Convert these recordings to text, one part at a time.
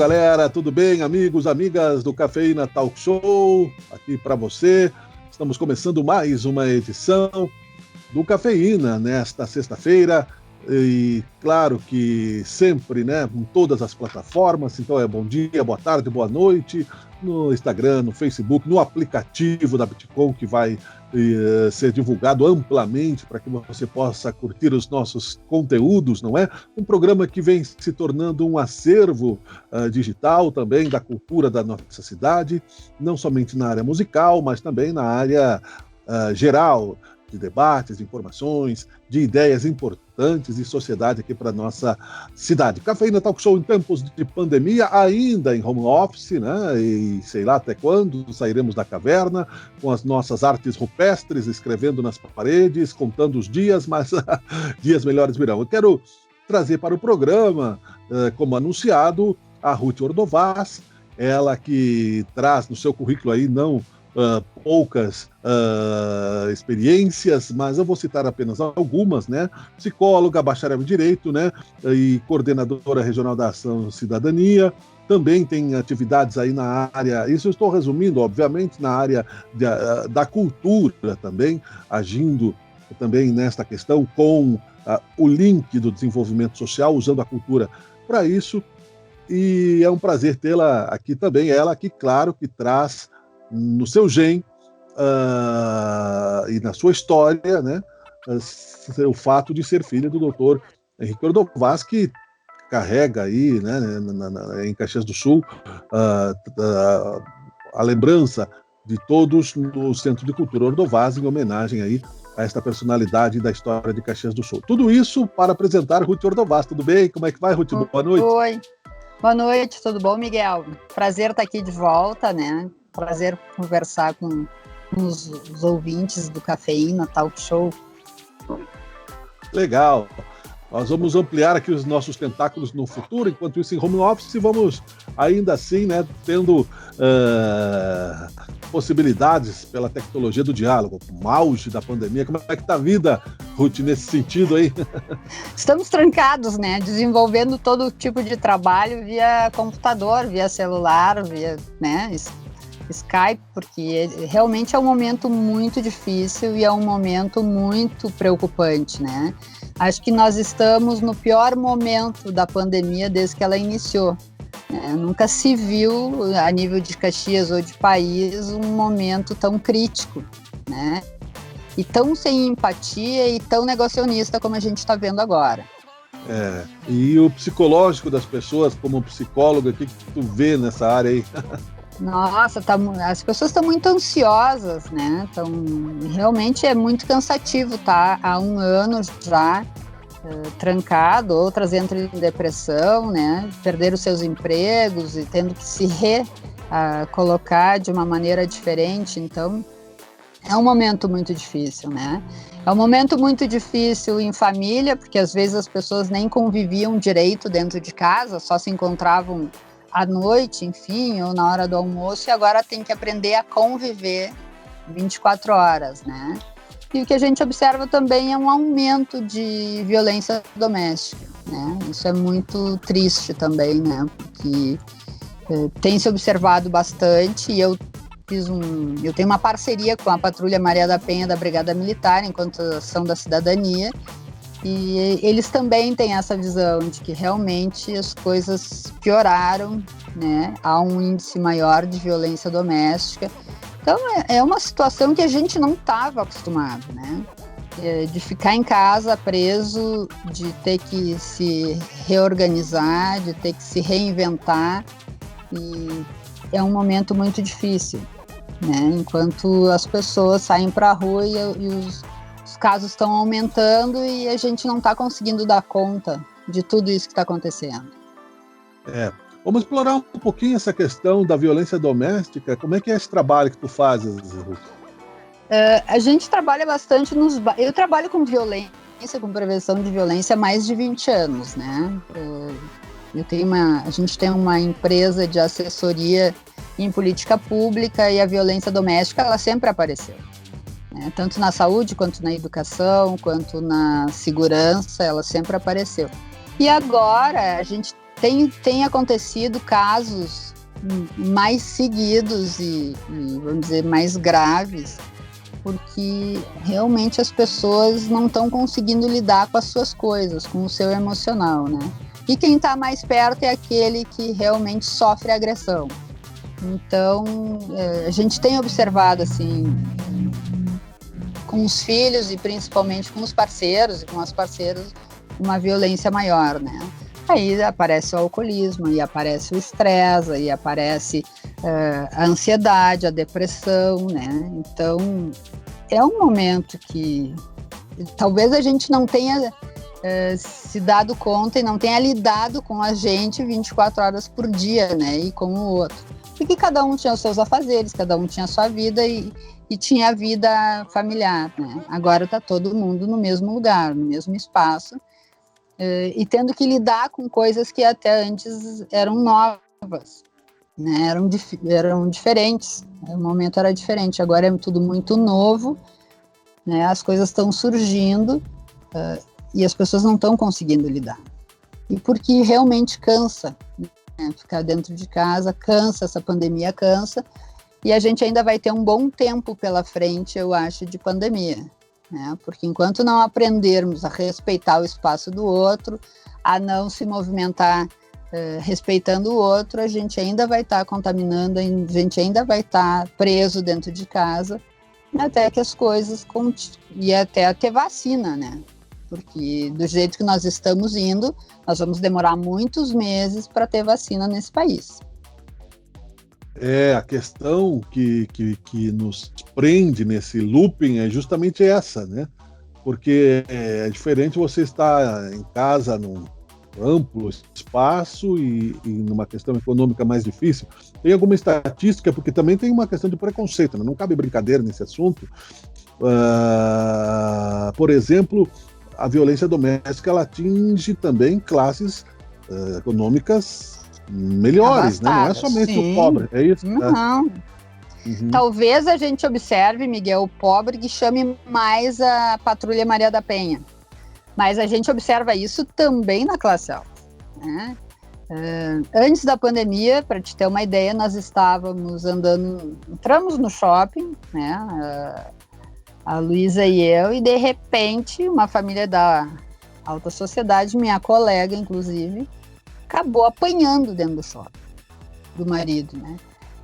galera, tudo bem? Amigos, amigas do Cafeína Talk Show, aqui para você. Estamos começando mais uma edição do Cafeína nesta sexta-feira. E claro que sempre, né, em todas as plataformas, então é bom dia, boa tarde, boa noite, no Instagram, no Facebook, no aplicativo da Bitcom, que vai ser divulgado amplamente para que você possa curtir os nossos conteúdos, não é? Um programa que vem se tornando um acervo digital também da cultura da nossa cidade, não somente na área musical, mas também na área geral, de debates, de informações, de ideias importantes de sociedade aqui para a nossa cidade. Cafeína Talk Show em tempos de pandemia, ainda em home office, né? E sei lá até quando sairemos da caverna com as nossas artes rupestres, escrevendo nas paredes, contando os dias, mas dias melhores virão. Eu quero trazer para o programa, como anunciado, a Ruth Ordovás, ela que traz no seu currículo aí não poucas experiências, mas eu vou citar apenas algumas, né? Psicóloga, bacharel em Direito, né? E coordenadora regional da Ação Cidadania. Também tem atividades aí na área, isso eu estou resumindo, obviamente, na área da cultura também, agindo também nesta questão com o link do desenvolvimento social, usando a cultura para isso. E é um prazer tê-la aqui também, ela que, claro, que traz no seu gen e na sua história, né, o fato de ser filha do doutor Henrique Ordovás, que carrega aí, né, em Caxias do Sul, a lembrança de todos no Centro de Cultura Ordovás, em homenagem aí a esta personalidade da história de Caxias do Sul. Tudo isso para apresentar Ruth Ordovás. Tudo bem? Como é que vai, Ruth? Boa noite. Oi. Boa noite, tudo bom, Miguel? Prazer estar aqui de volta, né? Prazer conversar com os ouvintes do Cafeína Talk Show. Legal. Nós vamos ampliar aqui os nossos tentáculos no futuro, enquanto isso em home office vamos ainda assim, né, tendo possibilidades pela tecnologia do diálogo, com o auge da pandemia. Como é que está a vida, Ruth, nesse sentido aí? Estamos trancados, né, desenvolvendo todo tipo de trabalho via computador, via celular, via, né, Skype, porque realmente é um momento muito difícil e é um momento muito preocupante, né? Acho que nós estamos no pior momento da pandemia desde que ela iniciou. Nunca se viu, a nível de Caxias ou de país, um momento tão crítico, né? E tão sem empatia e tão negacionista como a gente está vendo agora. E o psicológico das pessoas, como psicóloga, o que tu vê nessa área aí? Nossa, as pessoas estão muito ansiosas, né? Realmente é muito cansativo, tá? Há um ano já trancado, outras entram em depressão, né? Perderam os seus empregos e tendo que se recolocar de uma maneira diferente. Então, é um momento muito difícil, né? É um momento muito difícil em família, porque às vezes as pessoas nem conviviam direito dentro de casa, só se encontravam à noite, enfim, ou na hora do almoço, e agora tem que aprender a conviver 24 horas, né? E o que a gente observa também é um aumento de violência doméstica, né? Isso é muito triste também, né? Porque tem se observado bastante, e eu tenho uma parceria com a Patrulha Maria da Penha da Brigada Militar, enquanto Ação da Cidadania, e eles também têm essa visão de que realmente as coisas pioraram, né? Há um índice maior de violência doméstica. Então, é uma situação que a gente não estava acostumado, né? De ficar em casa preso, de ter que se reorganizar, de ter que se reinventar. E é um momento muito difícil, né? Enquanto as pessoas saem para a rua e os casos estão aumentando e a gente não está conseguindo dar conta de tudo isso que está acontecendo. Vamos explorar um pouquinho essa questão da violência doméstica. Como é que é esse trabalho que tu fazes, Ruth? A gente trabalha bastante eu trabalho com violência, com prevenção de violência há mais de 20 anos, né? A gente tem uma empresa de assessoria em política pública e a violência doméstica, ela sempre apareceu. Tanto na saúde, quanto na educação, quanto na segurança, ela sempre apareceu. E agora a gente tem acontecido casos mais seguidos e, vamos dizer, mais graves, porque realmente as pessoas não estão conseguindo lidar com as suas coisas, com o seu emocional, né? E quem está mais perto é aquele que realmente sofre agressão. Então, a gente tem observado, assim, com os filhos e principalmente com os parceiros e com as parceiras, uma violência maior, né? Aí aparece o alcoolismo, aí aparece o estresse, aí aparece a ansiedade, a depressão, né? Então, é um momento que talvez a gente não tenha se dado conta e não tenha lidado com a gente 24 horas por dia, né? E com o outro. Porque cada um tinha os seus afazeres, cada um tinha a sua vida e tinha a vida familiar, né? Agora está todo mundo no mesmo lugar, no mesmo espaço, e tendo que lidar com coisas que até antes eram novas, né? Eram diferentes, o momento era diferente, agora é tudo muito novo, né? As coisas estão surgindo e as pessoas não estão conseguindo lidar. E porque realmente cansa, né? Ficar dentro de casa cansa, essa pandemia cansa, e a gente ainda vai ter um bom tempo pela frente, eu acho, de pandemia, né? Porque enquanto não aprendermos a respeitar o espaço do outro, a não se movimentar respeitando o outro, a gente ainda vai estar contaminando, a gente ainda vai estar preso dentro de casa, até que as coisas e até ter vacina, né? Porque do jeito que nós estamos indo, nós vamos demorar muitos meses para ter vacina nesse país. A questão que nos prende nesse looping é justamente essa, né? Porque é diferente você estar em casa num amplo espaço e numa questão econômica mais difícil. Tem alguma estatística, porque também tem uma questão de preconceito, né? Não cabe brincadeira nesse assunto. Por exemplo, a violência doméstica ela atinge também classes econômicas melhores, né? Não é somente sim. O pobre, é isso? Não. Uhum. Talvez a gente observe, Miguel, o pobre que chame mais a Patrulha Maria da Penha, mas a gente observa isso também na classe alta, né? Antes da pandemia, para te ter uma ideia, nós estávamos entramos no shopping, né? A Luísa e eu, e de repente uma família da alta sociedade, minha colega inclusive, acabou apanhando dentro do shopping, do marido, né?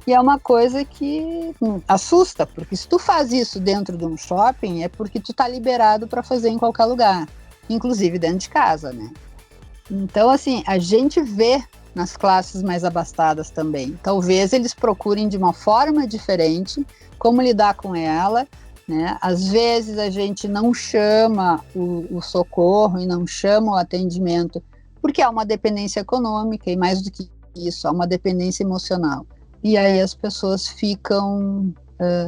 E é uma coisa que assusta, porque se tu faz isso dentro de um shopping, é porque tu tá liberado para fazer em qualquer lugar, inclusive dentro de casa, né? Então, assim, a gente vê nas classes mais abastadas também. Talvez eles procurem de uma forma diferente como lidar com ela, né? Às vezes a gente não chama o socorro e não chama o atendimento porque há uma dependência econômica e mais do que isso, há uma dependência emocional. E aí as pessoas ficam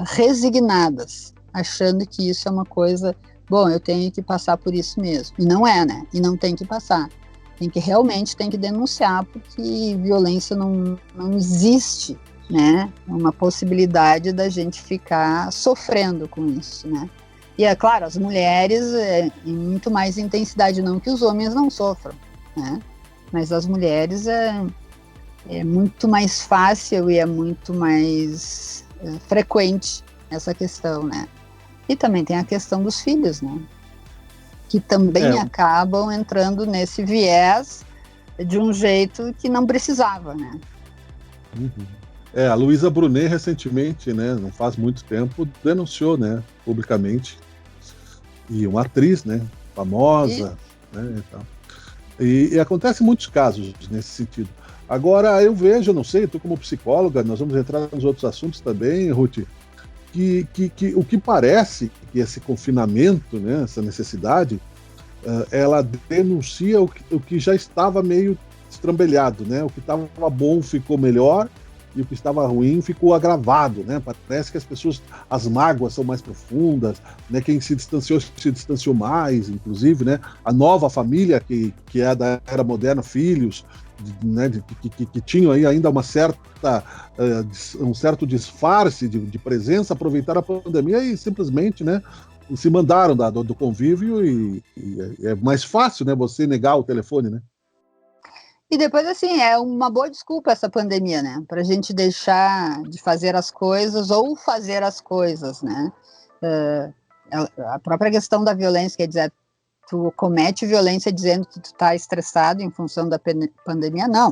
resignadas, achando que isso é uma coisa, bom, eu tenho que passar por isso mesmo. E não é, né? E não tem que passar. Realmente tem que denunciar, porque violência não existe, né? Uma possibilidade da gente ficar sofrendo com isso, né? E é claro, as mulheres em muito mais intensidade, não que os homens não sofram, né? Mas as mulheres é muito mais fácil e é muito mais frequente essa questão, né? E também tem a questão dos filhos, né? Que também acabam entrando nesse viés de um jeito que não precisava, né? Uhum. A Luísa Brunet recentemente, né, não faz muito tempo, denunciou, né, publicamente, e uma atriz, né, famosa, né, e tal. E acontece muitos casos nesse sentido. Agora, eu vejo, não sei, tu como psicóloga, nós vamos entrar nos outros assuntos também, Ruth, que o que parece que esse confinamento, né, essa necessidade, ela denuncia o que já estava meio estrambelhado, né? O que estava bom ficou melhor e o que estava ruim ficou agravado, né? Parece que as pessoas, as mágoas são mais profundas, né? Quem se distanciou mais, inclusive, né? A nova família que é da era moderna, filhos, né? Que tinham aí ainda um certo disfarce de presença, aproveitaram a pandemia e simplesmente, né? Se mandaram do convívio e é mais fácil, né? Você negar o telefone, né? E depois, assim, é uma boa desculpa essa pandemia, né? Para a gente deixar de fazer as coisas ou fazer as coisas, né? A própria questão da violência, quer dizer, tu comete violência dizendo que tu tá estressado em função da pandemia? Não,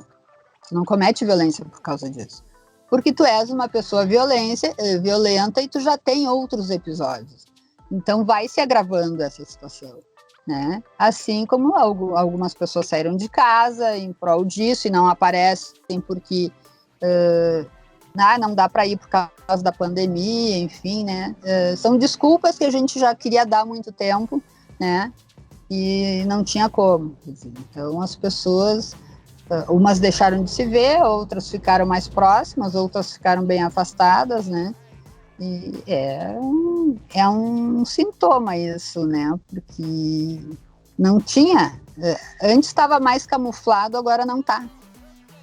tu não comete violência por causa disso. Porque tu és uma pessoa violenta e tu já tem outros episódios. Então vai se agravando essa situação, né? Assim como algumas pessoas saíram de casa em prol disso e não aparecem porque não dá para ir por causa da pandemia, enfim, né? São desculpas que a gente já queria dar há muito tempo, né? E não tinha como. Então as pessoas, umas deixaram de se ver, outras ficaram mais próximas, outras ficaram bem afastadas, né? E é um sintoma isso, né? Porque não tinha. Antes estava mais camuflado, agora não está,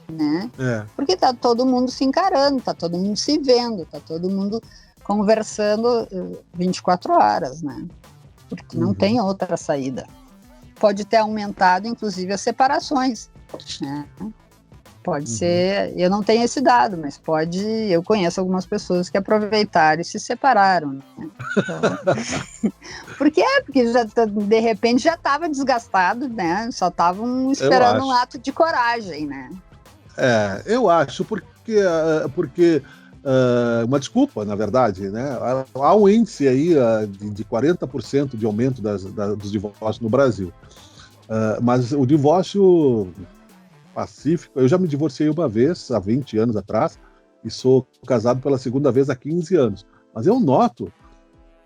né? Porque tá todo mundo se encarando, tá todo mundo se vendo, tá todo mundo conversando 24 horas, né? Porque não tem outra saída. Pode ter aumentado, inclusive, as separações, né? Pode ser, eu não tenho esse dado, mas eu conheço algumas pessoas que aproveitaram e se separaram, né? Então, porque já, de repente já estava desgastado, né? Só estavam esperando um ato de coragem, né? Eu acho, porque uma desculpa, na verdade, né? Há um índice aí de 40% de aumento dos divórcios no Brasil, mas o divórcio pacífico, eu já me divorciei uma vez, há 20 anos atrás, e sou casado pela segunda vez há 15 anos. Mas eu noto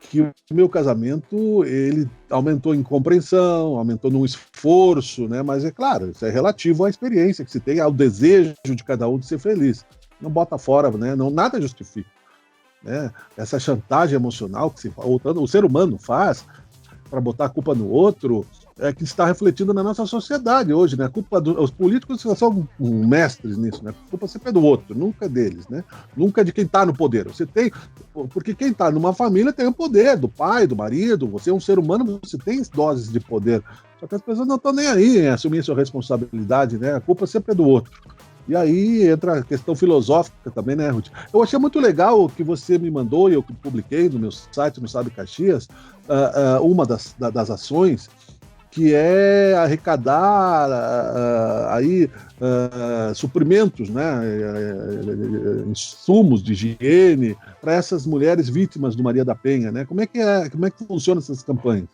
que o meu casamento, ele aumentou em compreensão, aumentou num esforço, né? Mas é claro, isso é relativo à experiência que se tem, ao desejo de cada um de ser feliz. Não bota fora, né? Nada justifica, né? Essa chantagem emocional que o ser humano faz para botar a culpa no outro, que está refletindo na nossa sociedade hoje, né? Os políticos são mestres nisso, né? A culpa sempre é do outro, nunca é deles, né? Nunca é de quem está no poder. Porque quem está numa família tem o poder do pai, do marido. Você é um ser humano, você tem doses de poder. Só que as pessoas não estão nem aí em assumir sua responsabilidade, né? A culpa sempre é do outro. E aí entra a questão filosófica também, né, Ruth? Eu achei muito legal o que você me mandou e eu publiquei no meu site, no Sabe Caxias, uma das ações, que é arrecadar suprimentos, né, insumos de higiene para essas mulheres vítimas do Maria da Penha, né? Como é que funcionam essas campanhas?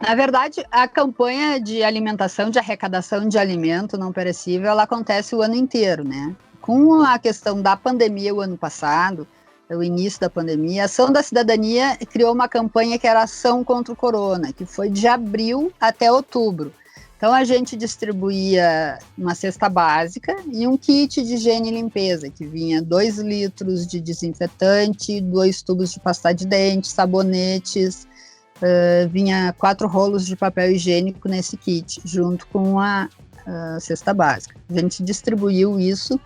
Na verdade, a campanha de alimentação, de arrecadação de alimento não perecível, ela acontece o ano inteiro, né? Com a questão da pandemia o ano passado, o início da pandemia, a Ação da Cidadania criou uma campanha que era Ação contra o Corona, que foi de abril até outubro. Então, a gente distribuía uma cesta básica e um kit de higiene e limpeza, que vinha 2 litros de desinfetante, 2 tubos de pasta de dente, sabonetes, vinha 4 rolos de papel higiênico nesse kit, junto com a cesta básica. A gente distribuiu isso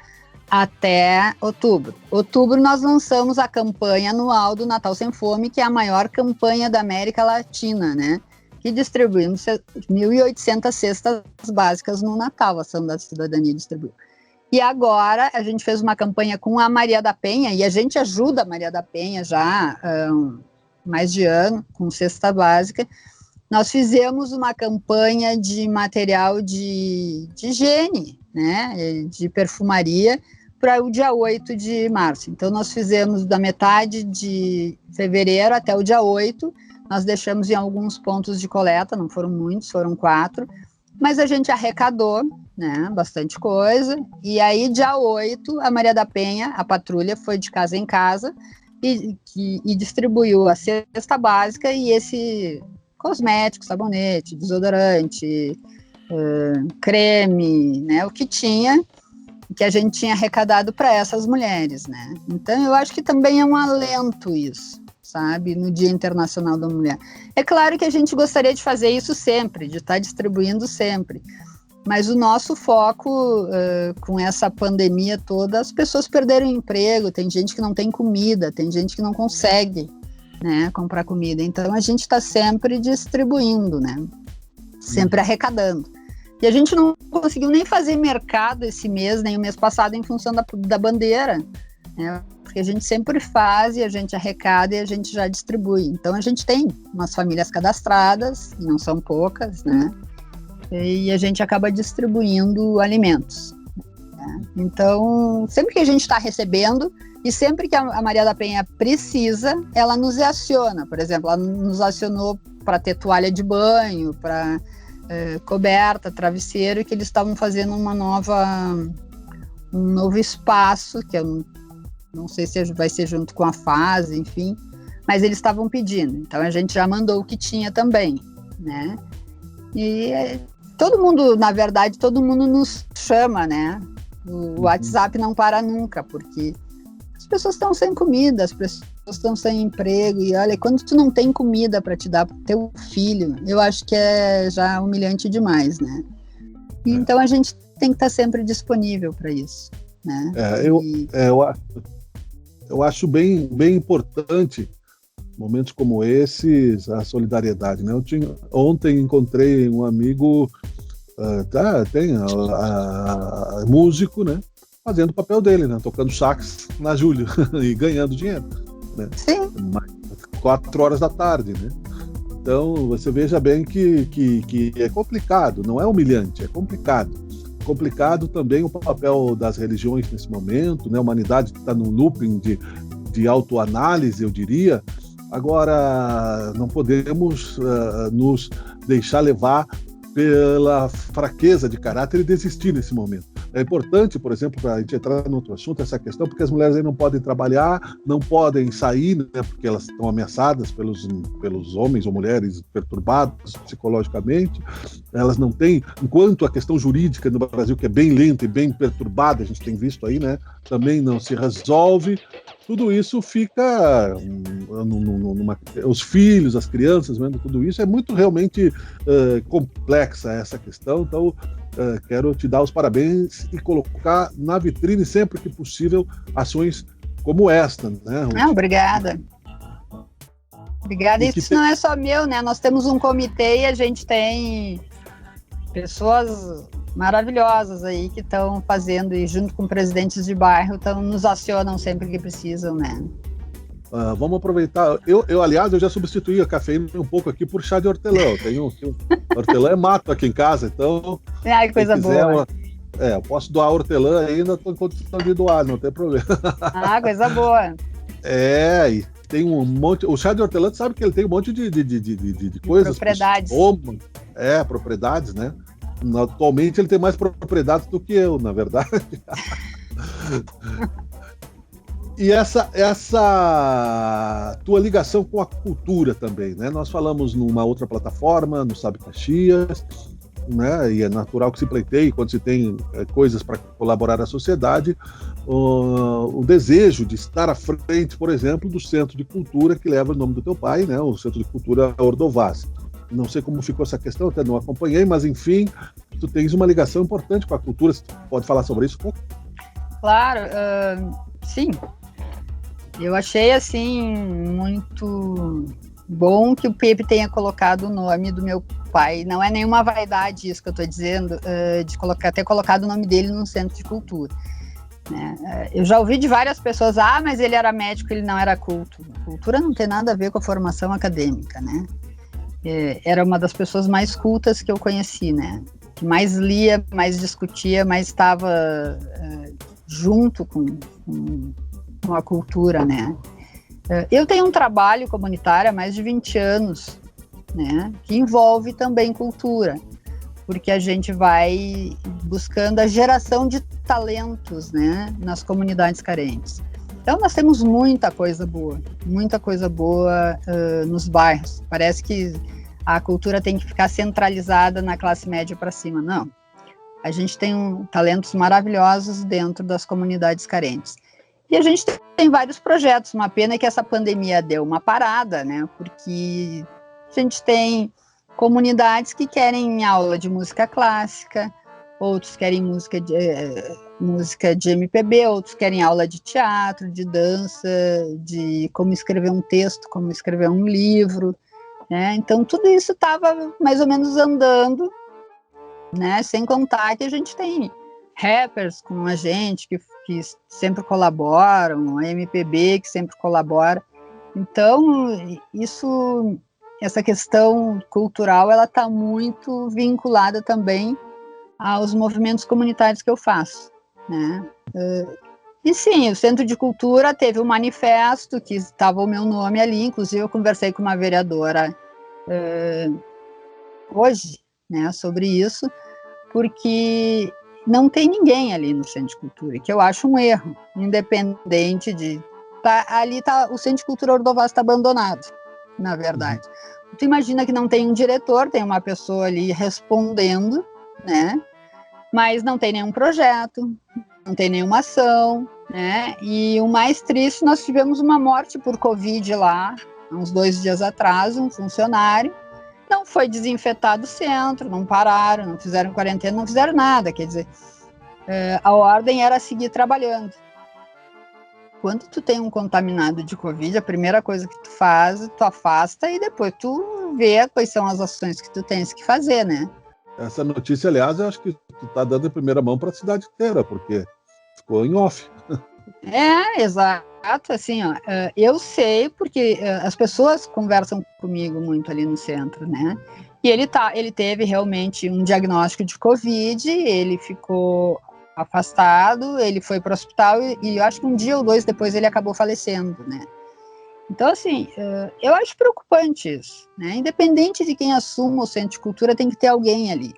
até outubro. Outubro nós lançamos a campanha anual do Natal Sem Fome, que é a maior campanha da América Latina, né? Que distribuímos 1.800 cestas básicas no Natal, a Ação da Cidadania distribuiu. E agora a gente fez uma campanha com a Maria da Penha, e a gente ajuda a Maria da Penha já mais de ano, com cesta básica. Nós fizemos uma campanha de material de higiene, né, de perfumaria, para o dia 8 de março. Então, nós fizemos da metade de fevereiro até o dia 8, nós deixamos em alguns pontos de coleta, não foram muitos, foram 4, mas a gente arrecadou, né, bastante coisa, e aí, dia 8, a Maria da Penha, a patrulha, foi de casa em casa e distribuiu a cesta básica e esse cosmético, sabonete, desodorante, creme, né, o que tinha, que a gente tinha arrecadado para essas mulheres, né? Então, eu acho que também é um alento isso, sabe, no Dia Internacional da Mulher. É claro que a gente gostaria de fazer isso sempre, de estar distribuindo sempre, mas o nosso foco, com essa pandemia toda, as pessoas perderam o emprego, tem gente que não tem comida, tem gente que não consegue, né, comprar comida. Então, a gente está sempre distribuindo, né? Sempre arrecadando. E a gente não conseguiu nem fazer mercado esse mês, nem o mês passado, em função da bandeira, né? Porque a gente sempre faz e a gente arrecada e a gente já distribui. Então a gente tem umas famílias cadastradas, e não são poucas, né? E a gente acaba distribuindo alimentos, né? Então, sempre que a gente está recebendo, e sempre que a Maria da Penha precisa, ela nos aciona. Por exemplo, ela nos acionou para ter toalha de banho, para coberta, travesseiro, que eles estavam fazendo um novo espaço, que eu não sei se vai ser junto com a fase, enfim, mas eles estavam pedindo. Então a gente já mandou o que tinha também, né? E todo mundo, na verdade, todo mundo nos chama, né? O WhatsApp não para nunca, porque as pessoas estão sem comida, as pessoas estão sem emprego, e olha, quando tu não tem comida para te dar pro teu filho, eu acho que é já humilhante demais, né? E então a gente tem que estar sempre disponível para isso, né? Eu acho bem importante momentos como esses, a solidariedade, né? Ontem encontrei um amigo, músico, né? Fazendo o papel dele, né? Tocando sax na Júlio e ganhando dinheiro, né? Sim. 4 horas da tarde, né? Então, você veja bem que é complicado, não é humilhante, é complicado. Complicado também o papel das religiões nesse momento, né? A humanidade está num looping de autoanálise, eu diria. Agora, não podemos nos deixar levar pela fraqueza de caráter e desistir nesse momento. É importante, por exemplo, para a gente entrar no outro assunto, essa questão, porque as mulheres aí não podem trabalhar, não podem sair, né, porque elas estão ameaçadas pelos homens ou mulheres perturbados psicologicamente. Elas não têm, enquanto a questão jurídica no Brasil, que é bem lenta e bem perturbada, a gente tem visto aí, né, também não se resolve. Tudo isso fica os filhos, as crianças, vendo tudo isso, é muito realmente complexa essa questão. Então, quero te dar os parabéns e colocar na vitrine, sempre que possível, ações como esta, né? Obrigada. Obrigada. Isso não é só meu, né? Nós temos um comitê e a gente tem pessoas maravilhosas aí que estão fazendo, e junto com presidentes de bairro, nos acionam sempre que precisam, né? Vamos aproveitar. Aliás, eu já substituí a cafeína um pouco aqui por chá de hortelã. Hortelã é mato aqui em casa, então... Ai, coisa boa. Eu posso doar hortelã ainda, estou em condição de doar, não tem problema. Coisa boa. E tem um monte... O chá de hortelã, sabe que ele tem um monte de coisas... Propriedades. Propriedades, né? Atualmente ele tem mais propriedades do que eu, na verdade. E essa tua ligação com a cultura também, né? Nós falamos numa outra plataforma, no Sabe Caxias, né? E é natural que se pleiteie, quando se tem coisas para colaborar à sociedade, o desejo de estar à frente, por exemplo, do Centro de Cultura que leva o nome do teu pai, né? O Centro de Cultura Ordovás. Não sei como ficou essa questão, até não acompanhei, mas enfim, tu tens uma ligação importante com a cultura. Você pode falar sobre isso um pouco? Claro, sim. Eu achei, assim, muito bom que o Pepe tenha colocado o nome do meu pai. Não é nenhuma vaidade isso que eu estou dizendo, de ter colocado o nome dele num centro de cultura, né? Eu já ouvi de várias pessoas, mas ele era médico, ele não era culto. Cultura não tem nada a ver com a formação acadêmica, né? Era uma das pessoas mais cultas que eu conheci, né? Que mais lia, mais discutia, mais estava junto com a cultura, né? Eu tenho um trabalho comunitário há mais de 20 anos, né? Que envolve também cultura, porque a gente vai buscando a geração de talentos, né? Nas comunidades carentes. Então, nós temos muita coisa boa nos bairros. Parece que a cultura tem que ficar centralizada na classe média para cima. Não. A gente tem talentos maravilhosos dentro das comunidades carentes. E a gente tem vários projetos. Uma pena é que essa pandemia deu uma parada, né? Porque a gente tem comunidades que querem aula de música clássica, outros querem música de MPB, outros querem aula de teatro, de dança, de como escrever um texto, como escrever um livro, né? Então, tudo isso estava mais ou menos andando, né? Sem contar que a gente tem rappers com a gente que sempre colaboram, a MPB que sempre colabora. Então, essa questão cultural, ela está muito vinculada também aos movimentos comunitários que eu faço, né? E sim, o Centro de Cultura teve um manifesto que estava o meu nome ali, inclusive eu conversei com uma vereadora hoje, né, sobre isso, porque não tem ninguém ali no Centro de Cultura, que eu acho um erro, independente de... o Centro de Cultura Ordovás está abandonado, na verdade. Tu imagina que não tem um diretor, tem uma pessoa ali respondendo, né? Mas não tem nenhum projeto, não tem nenhuma ação, né? E o mais triste, nós tivemos uma morte por Covid lá, uns 2 dias atrás, um funcionário. Não foi desinfetado o centro, não pararam, não fizeram quarentena, não fizeram nada. Quer dizer, a ordem era seguir trabalhando. Quando tu tem um contaminado de Covid, a primeira coisa que tu faz, tu afasta e depois tu vê quais são as ações que tu tens que fazer, né? Essa notícia, aliás, eu acho que tu tá dando em primeira mão para a cidade inteira, porque ficou em off. Exato, assim, ó, eu sei porque as pessoas conversam comigo muito ali no centro, né? E ele teve realmente um diagnóstico de Covid, ele ficou afastado, ele foi para o hospital e eu acho que 1 dia ou 2 depois ele acabou falecendo, né? Então, assim, eu acho preocupante isso, né? Independente de quem assuma o Centro de Cultura, tem que ter alguém ali,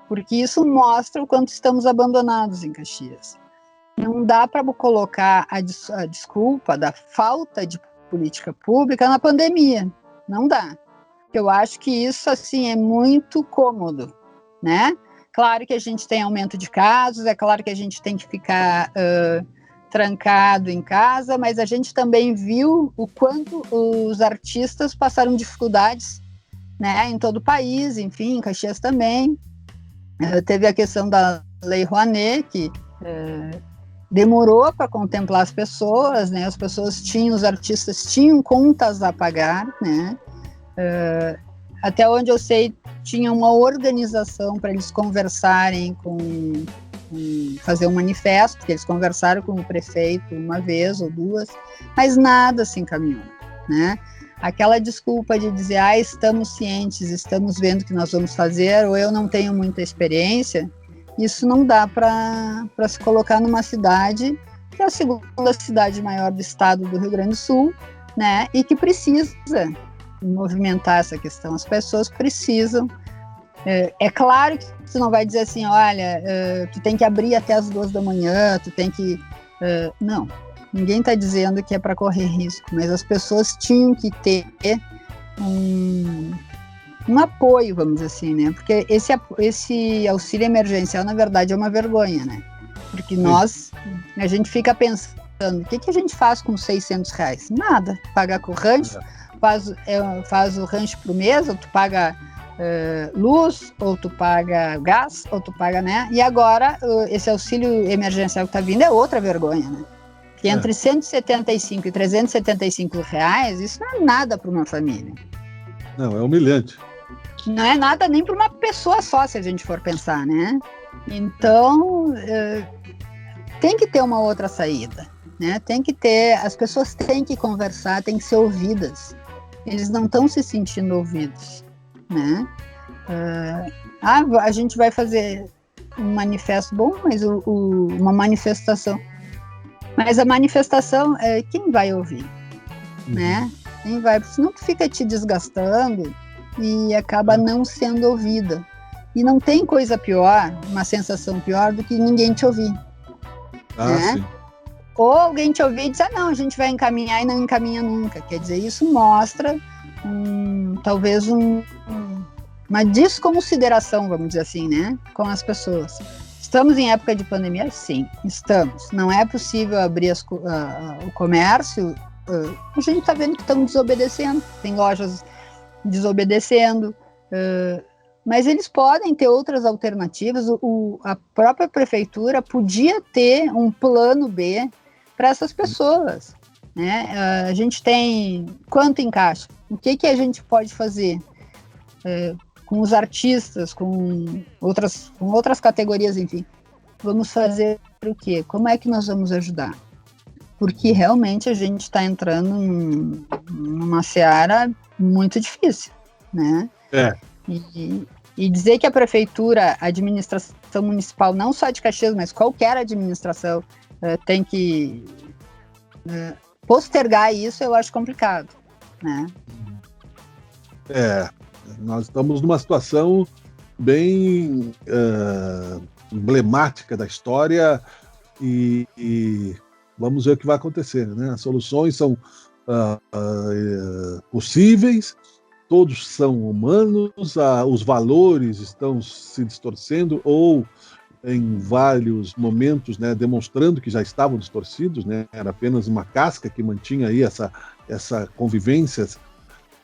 porque isso mostra o quanto estamos abandonados em Caxias. Não dá para colocar a desculpa da falta de política pública na pandemia, não dá. Eu acho que isso, assim, é muito cômodo, né? Claro que a gente tem aumento de casos, é claro que a gente tem que ficar trancado em casa, mas a gente também viu o quanto os artistas passaram dificuldades, né, em todo o país, enfim, em Caxias também. Teve a questão da Lei Rouanet, que demorou para contemplar as pessoas, né, os artistas tinham contas a pagar, né, até onde eu sei, tinha uma organização para eles conversarem fazer um manifesto, porque eles conversaram com o prefeito 1 vez ou 2, mas nada se encaminhou, né? Aquela desculpa de dizer, estamos cientes, estamos vendo o que nós vamos fazer, ou eu não tenho muita experiência, isso não dá para se colocar numa cidade que é a segunda cidade maior do estado do Rio Grande do Sul, né? E que precisa movimentar essa questão, as pessoas precisam. É claro que tu não vai dizer assim, olha, tu tem que abrir até as 2 da manhã, tu tem que... não, ninguém está dizendo que é para correr risco, mas as pessoas tinham que ter um apoio, vamos dizer assim, né? Porque esse auxílio emergencial, na verdade, é uma vergonha, né? Porque a gente fica pensando, o que a gente faz com R$600? Nada, pagar com o rancho, faz o rancho por mês, ou tu paga luz, ou tu paga gás, ou tu paga, né? E agora, esse auxílio emergencial que está vindo é outra vergonha, né? Que entre R$175 e R$375, isso não é nada para uma família. Não, é humilhante. Não é nada nem para uma pessoa só, se a gente for pensar, né? Então, tem que ter uma outra saída, né? As pessoas têm que conversar, têm que ser ouvidas. Eles não estão se sentindo ouvidos, né? A gente vai fazer um manifesto bom, mas uma manifestação. Mas a manifestação, quem vai ouvir, né? Quem vai? Senão tu fica te desgastando e acaba não sendo ouvida. E não tem coisa pior, uma sensação pior do que ninguém te ouvir. Né? Sim. Ou alguém te ouvir e dizer, não, a gente vai encaminhar e não encaminha nunca. Quer dizer, isso mostra talvez uma desconsideração, vamos dizer assim, né, com as pessoas. Estamos em época de pandemia? Sim, estamos. Não é possível abrir o comércio. A gente está vendo que estão desobedecendo, tem lojas desobedecendo, mas eles podem ter outras alternativas. A própria prefeitura podia ter um plano B para essas pessoas, né? A gente tem quanto em caixa? O que a gente pode fazer com os artistas, com outras categorias, enfim. Vamos fazer o quê? Como é que nós vamos ajudar? Porque realmente a gente está entrando numa seara muito difícil, né? E dizer que a prefeitura, a administração municipal, não só de Caxias, mas qualquer administração, tem que postergar isso, eu acho complicado, né? Nós estamos numa situação bem emblemática da história e vamos ver o que vai acontecer, né? As soluções são possíveis, todos são humanos, os valores estão se distorcendo ou em vários momentos, né, demonstrando que já estavam distorcidos, né? Era apenas uma casca que mantinha aí essa convivência.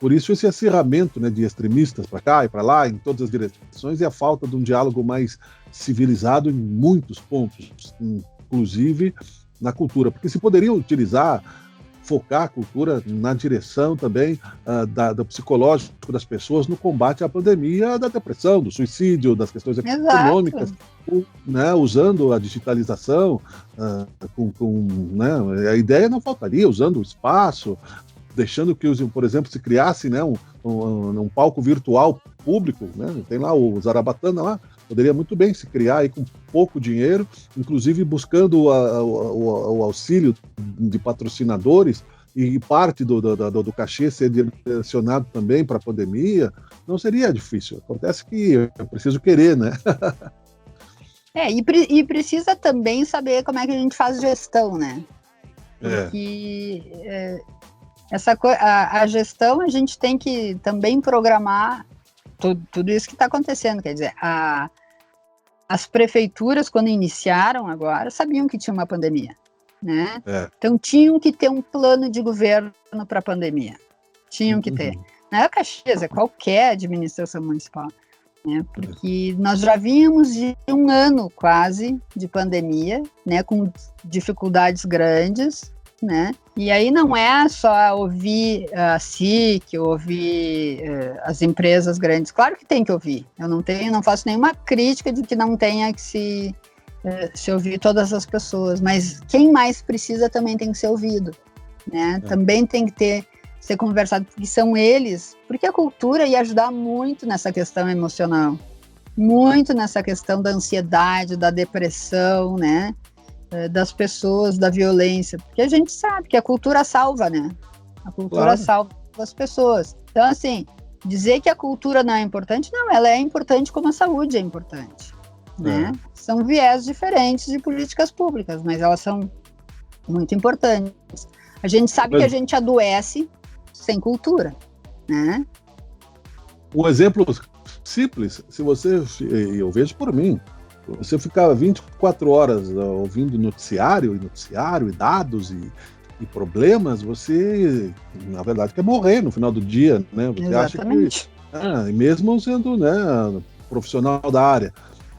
Por isso esse acirramento, né, de extremistas para cá e para lá, em todas as direções, e a falta de um diálogo mais civilizado em muitos pontos, inclusive na cultura. Porque se poderiam focar a cultura na direção também do psicológico das pessoas no combate à pandemia, da depressão, do suicídio, das questões econômicas, né, usando a digitalização, né, a ideia não faltaria, usando o espaço, deixando que, por exemplo, se criasse, né, um palco virtual público, né, tem lá o Zarabatana lá, poderia muito bem se criar aí com pouco dinheiro, inclusive buscando o auxílio de patrocinadores e parte do cachê ser direcionado também para a pandemia, não seria difícil. Acontece que eu preciso querer, né? E precisa também saber como é que a gente faz gestão, né? Porque a gestão a gente tem que também programar tudo isso que está acontecendo, quer dizer, as prefeituras, quando iniciaram agora, sabiam que tinha uma pandemia, né? Então tinham que ter um plano de governo para a pandemia, tinham que ter. Não é Caxias, é qualquer administração municipal, né? Porque nós já vínhamos de um ano quase de pandemia, né? Com dificuldades grandes, né? E aí não é só ouvir a SIC, ouvir as empresas grandes. Claro que tem que ouvir. Eu não faço nenhuma crítica de que não tenha que se ouvir todas as pessoas, mas quem mais precisa também tem que ser ouvido, né? Também tem que ser conversado, porque são eles, porque a cultura ia ajudar muito nessa questão emocional, muito nessa questão da ansiedade, da depressão, né? Das pessoas, da violência, porque a gente sabe que a cultura salva, né? A cultura salva as pessoas. Então, assim, dizer que a cultura não é importante, não, ela é importante como a saúde é importante, né? São viés diferentes de políticas públicas, mas elas são muito importantes. A gente sabe que a gente adoece sem cultura, né? Um exemplo simples, eu vejo por mim, você ficava 24 horas ouvindo noticiário e dados e problemas, você, na verdade, quer morrer no final do dia, né? Você Exatamente. acha que, mesmo sendo, né, profissional da área.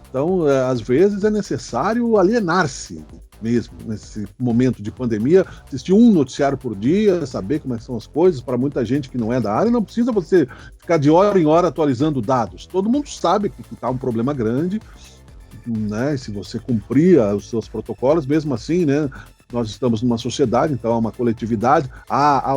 Então, às vezes é necessário alienar-se mesmo, nesse momento de pandemia, assistir um noticiário por dia, saber como são as coisas. Para muita gente que não é da área, não precisa você ficar de hora em hora atualizando dados. Todo mundo sabe que está um problema grande, né? Se você cumprir os seus protocolos, mesmo assim, né? Nós estamos numa sociedade, então há uma coletividade, há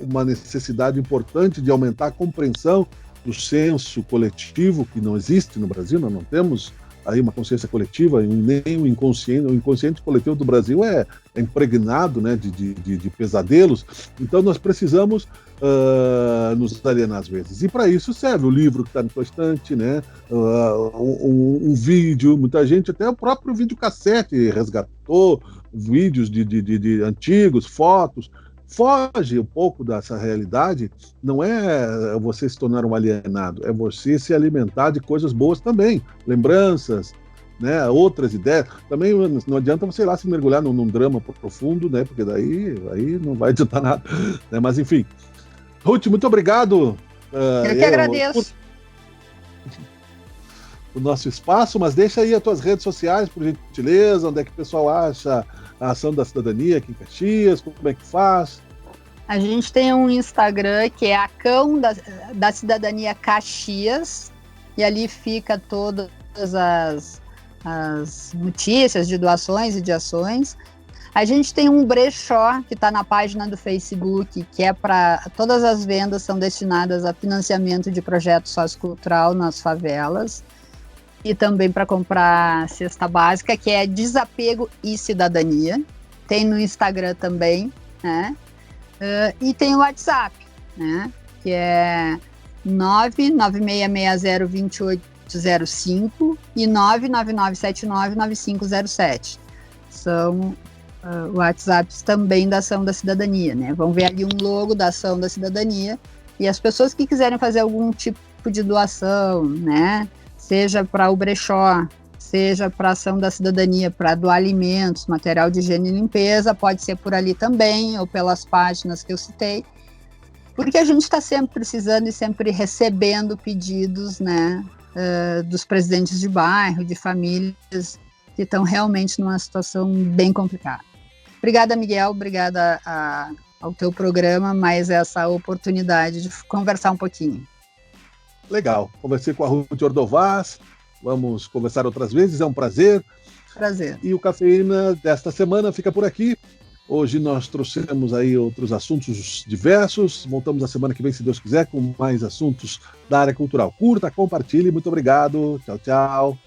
uma necessidade importante de aumentar a compreensão do senso coletivo, que não existe no Brasil. Nós não temos aí uma consciência coletiva, nem o inconsciente coletivo do Brasil é impregnado, né, de pesadelos. Então nós precisamos nos alienar às vezes. E para isso serve o livro que está na sua estante, né, um vídeo, muita gente, até o próprio videocassete resgatou vídeos de antigos, fotos. Foge um pouco dessa realidade, não é você se tornar um alienado, é você se alimentar de coisas boas também, lembranças, né, outras ideias. Também não adianta você ir lá se mergulhar num drama profundo, né, porque aí não vai adiantar nada, né, mas enfim. Ruth, muito obrigado. Eu que agradeço. O nosso espaço, mas deixa aí as tuas redes sociais, por gentileza, onde é que o pessoal acha a ação da cidadania aqui em Caxias, como é que faz? A gente tem um Instagram que é Acão da Cidadania Caxias, e ali fica todas as notícias de doações e de ações. A gente tem um brechó que está na página do Facebook, que é para todas as vendas são destinadas a financiamento de projeto sociocultural nas favelas, e também para comprar cesta básica, que é Desapego e Cidadania. Tem no Instagram também, né? E tem o WhatsApp, né? Que é 996602805 e 999799507. São WhatsApps também da Ação da Cidadania, né? Vão ver ali um logo da Ação da Cidadania, e as pessoas que quiserem fazer algum tipo de doação, né? Seja para o brechó, seja para a Ação da Cidadania, para doar alimentos, material de higiene e limpeza, pode ser por ali também, ou pelas páginas que eu citei, porque a gente está sempre precisando e sempre recebendo pedidos, né, dos presidentes de bairro, de famílias que estão realmente numa situação bem complicada. Obrigada, Miguel, obrigada ao teu programa, mais essa oportunidade de conversar um pouquinho. Legal, conversei com a Ruth Ordovás, vamos conversar outras vezes, é um prazer. Prazer. E o Cafeína desta semana fica por aqui. Hoje nós trouxemos aí outros assuntos diversos, voltamos a semana que vem, se Deus quiser, com mais assuntos da área cultural. Curta, compartilhe, muito obrigado, tchau, tchau.